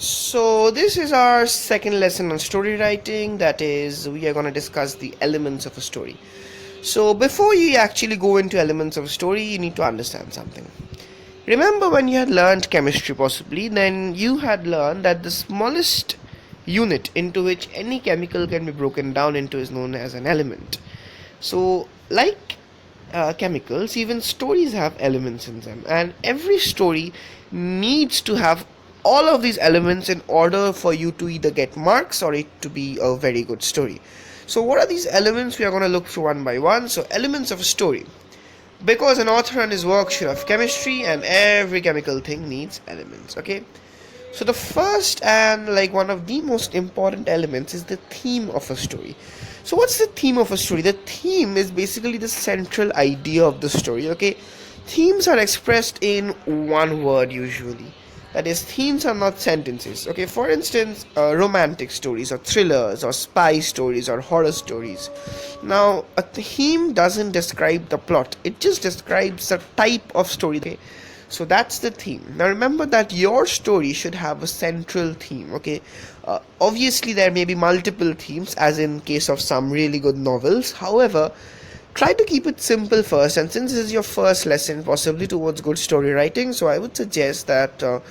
So this is our second lesson on story writing. That is, we are going to discuss the elements of a story. So before you actually go into elements of a story, you need to understand something. Remember when you had learned chemistry possibly, then you had learned that the smallest unit into which any chemical can be broken down into is known as an element. So like chemicals, even stories have elements in them, and every story needs to have all of these elements in order for you to either get marks or it to be a very good story. So what are these elements? We are going to look through one by one. So elements of a story, because an author and his work should have chemistry, and every chemical thing needs elements. Okay, so the first and like one of the most important elements is the theme of a story. So what's the theme of a story? The theme is basically the central idea of the story. Okay, themes are expressed in one word usually. That is, themes are not sentences. Okay, for instance, romantic stories or thrillers or spy stories or horror stories. Now a theme doesn't describe the plot, it just describes the type of story. Okay, so that's the theme. Now remember that your story should have a central theme. Okay, obviously there may be multiple themes, as in case of some really good novels. However, try to keep it simple first, and since this is your first lesson possibly towards good story writing, so I would suggest that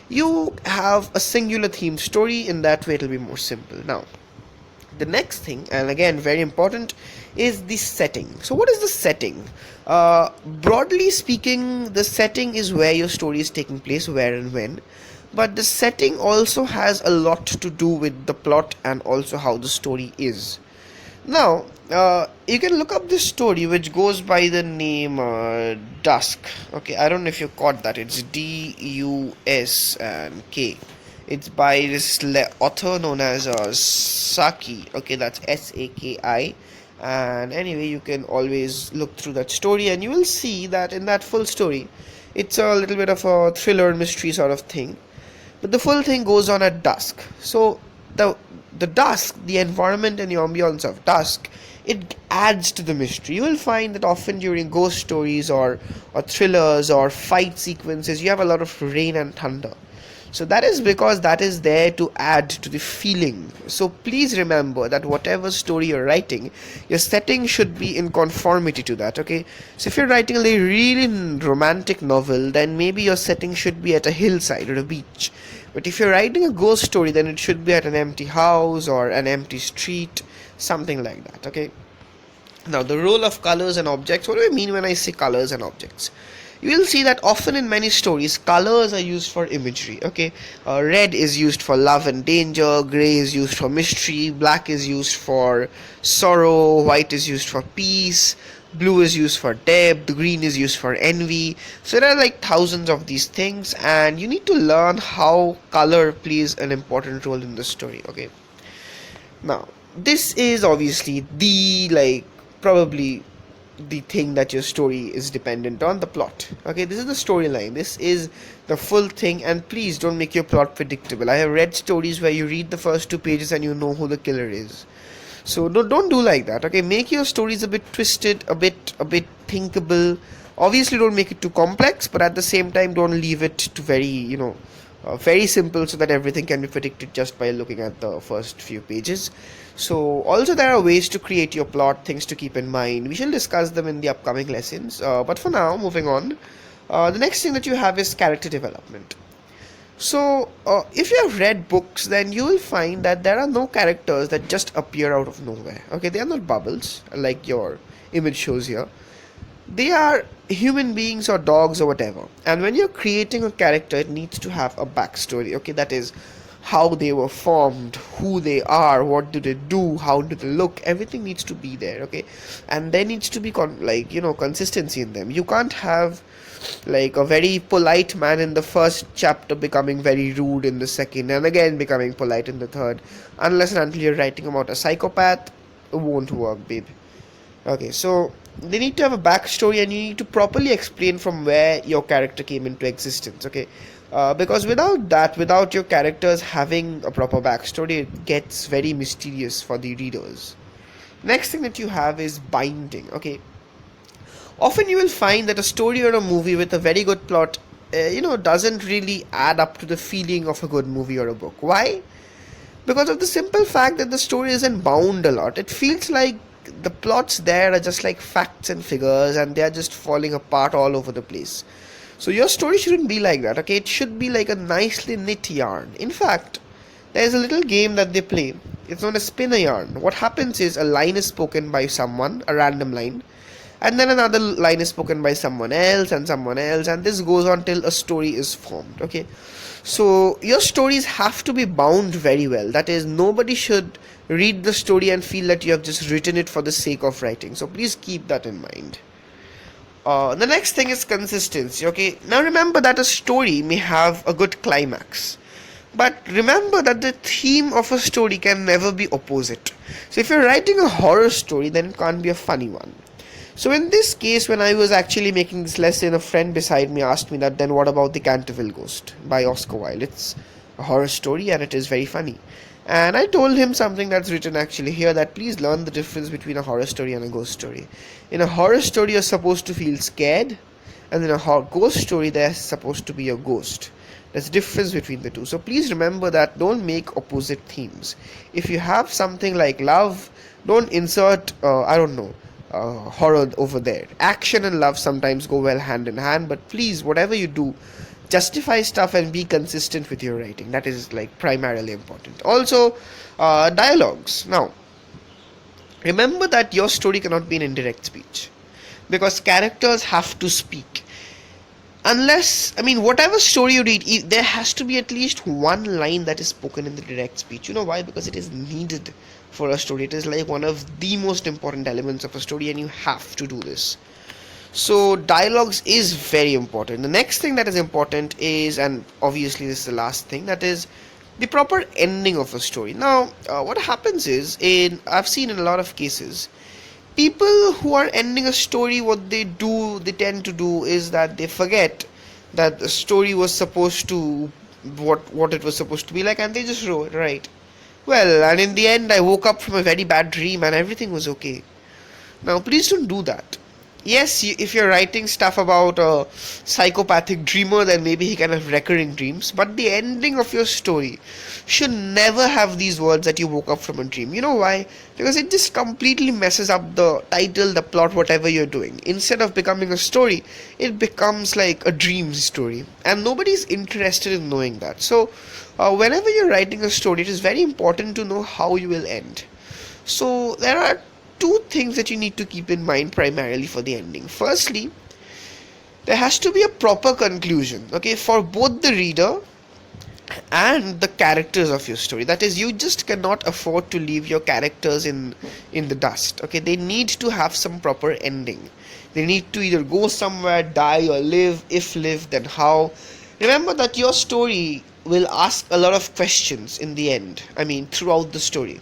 you have a singular theme story. In that way it'll be more simple. Now the next thing, and again very important, is the setting. So what is the setting? Broadly speaking, the setting is where your story is taking place, where and when, but the setting also has a lot to do with the plot and also how the story is. Now you can look up this story which goes by the name Dusk. Okay, I don't know if you caught that. It's Dusk and K. It's by this author known as Saki. Okay, that's Saki. And anyway, you can always look through that story and you will see that in that full story it's a little bit of a thriller mystery sort of thing, but the full thing goes on at dusk. So the dusk, the environment and the ambience of dusk, it adds to the mystery. You will find that often during ghost stories or thrillers or fight sequences, you have a lot of rain and thunder. So that is because that is there to add to the feeling. So please remember that whatever story you're writing, your setting should be in conformity to that. Okay, so if you're writing a really romantic novel, then maybe your setting should be at a hillside or a beach. But if you're writing a ghost story, then it should be at an empty house or an empty street, something like that. Okay, now the role of colors and objects. What do I mean when I say colors and objects? You will see that often in many stories colors are used for imagery. Okay, red is used for love and danger, grey is used for mystery, black is used for sorrow, white is used for peace, blue is used for depth, green is used for envy. So there are like thousands of these things, and you need to learn how color plays an important role in the story. Okay, now this is obviously the probably the thing that your story is dependent on, the plot. Okay, this is the storyline, this is the full thing, and please don't make your plot predictable. I have read stories where you read the first 2 pages and you know who the killer is. So don't do like that. Okay, make your stories a bit twisted, a bit thinkable. Obviously don't make it too complex, but at the same time don't leave it to very very simple, so that everything can be predicted just by looking at the first few pages. So also there are ways to create your plot, things to keep in mind. We shall discuss them in the upcoming lessons, but for now, moving on, the next thing that you have is character development. So if you have read books, then you will find that there are no characters that just appear out of nowhere. Okay, they are not bubbles like your image shows here. They are human beings or dogs or whatever, and when you're creating a character, it needs to have a backstory. Okay, that is how they were formed, who they are, what do they do, how do they look, everything needs to be there. Okay, and there needs to be consistency in them. You can't have like a very polite man in the first chapter becoming very rude in the second, and again becoming polite in the third. Unless and until you're writing about a psychopath, it won't work, babe. Okay, so they need to have a backstory, and you need to properly explain from where your character came into existence. Okay, because without your characters having a proper backstory, it gets very mysterious for the readers. Next thing that you have is binding. Okay, often you will find that a story or a movie with a very good plot doesn't really add up to the feeling of a good movie or a book. Why? Because of the simple fact that the story isn't bound a lot. It feels like the plots there are just like facts and figures, and they are just falling apart all over the place. So your story shouldn't be like that, okay? It should be like a nicely knit yarn. In fact, there's a little game that they play. It's known as spin a yarn. What happens is a line is spoken by someone, a random line, and then another line is spoken by someone else and someone else, and this goes on till a story is formed, okay? So your stories have to be bound very well. That is, nobody should read the story and feel that you have just written it for the sake of writing. So please keep that in mind. The next thing is consistency, okay? Now remember that a story may have a good climax, but remember that the theme of a story can never be opposite. So if you're writing a horror story, then it can't be a funny one. So in this case, when I was actually making this lesson, a friend beside me asked me that, then what about The Canterville Ghost by Oscar Wilde? It's a horror story and it is very funny. And I told him something that's written actually here, that please learn the difference between a horror story and a ghost story. In a horror story, you're supposed to feel scared, and in a ghost story, there's supposed to be a ghost. There's a difference between the two. So please remember that, don't make opposite themes. If you have something like love, don't insert, horror over there. Action and love sometimes go well hand in hand, but please, whatever you do, justify stuff and be consistent with your writing. That is like primarily important. Also, dialogues. Now, remember that your story cannot be in indirect speech, because characters have to speak. Whatever story you read, there has to be at least one line that is spoken in the direct speech. You know why? Because it is needed for a story. It is like one of the most important elements of a story, and you have to do this. So dialogues is very important. The next thing that is important is, and obviously this is the last thing, that is the proper ending of a story. Now, what happens is, I've seen in a lot of cases, people who are ending a story, what they tend to do is that they forget that the story was supposed to, what it was supposed to be like, and they just wrote, right? Well, and in the end, I woke up from a very bad dream and everything was okay. Now, please don't do that. Yes, if you're writing stuff about a psychopathic dreamer, then maybe he can have recurring dreams, but the ending of your story should never have these words that you woke up from a dream. You know why? Because it just completely messes up the title, the plot, whatever you're doing. Instead of becoming a story, it becomes like a dream story, and nobody's interested in knowing that. So whenever you're writing a story, it is very important to know how you will end. So there are two things that you need to keep in mind primarily for the ending. Firstly, there has to be a proper conclusion, okay, for both the reader and the characters of your story. That is, you just cannot afford to leave your characters in the dust, okay? They need to have some proper ending. They need to either go somewhere, die, or live. If live, then how. Remember that your story will ask a lot of questions in the end, throughout the story.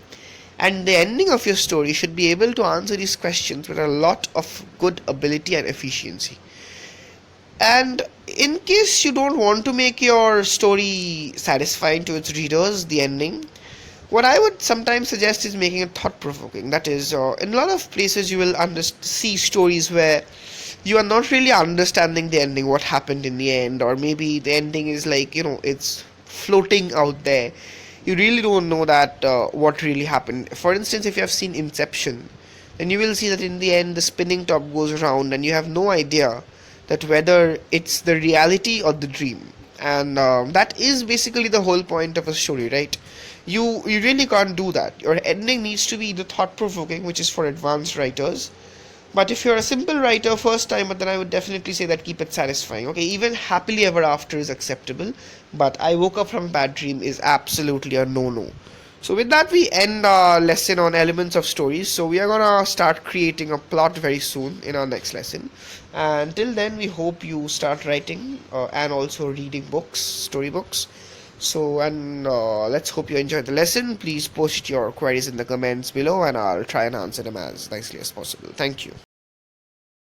And the ending of your story should be able to answer these questions with a lot of good ability and efficiency. And in case you don't want to make your story satisfying to its readers, the ending, what I would sometimes suggest is making it thought-provoking. That is, in a lot of places you will see stories where you are not really understanding the ending, what happened in the end, or maybe the ending is like, it's floating out there. You really don't know that what really happened. For instance, if you have seen Inception, then you will see that in the end the spinning top goes around and you have no idea that whether it's the reality or the dream. And that is basically the whole point of a story, right? You really can't do that. Your ending needs to be either thought-provoking, which is for advanced writers. But if you're a simple writer, first timer, then I would definitely say that keep it satisfying. Okay, even happily ever after is acceptable, but I woke up from a bad dream is absolutely a no-no. So with that, we end our lesson on elements of stories. So we are gonna start creating a plot very soon in our next lesson. And till then, we hope you start writing and also reading books, storybooks. So, and let's hope you enjoyed the lesson. Please post your queries in the comments below and I'll try and answer them as nicely as possible. Thank you.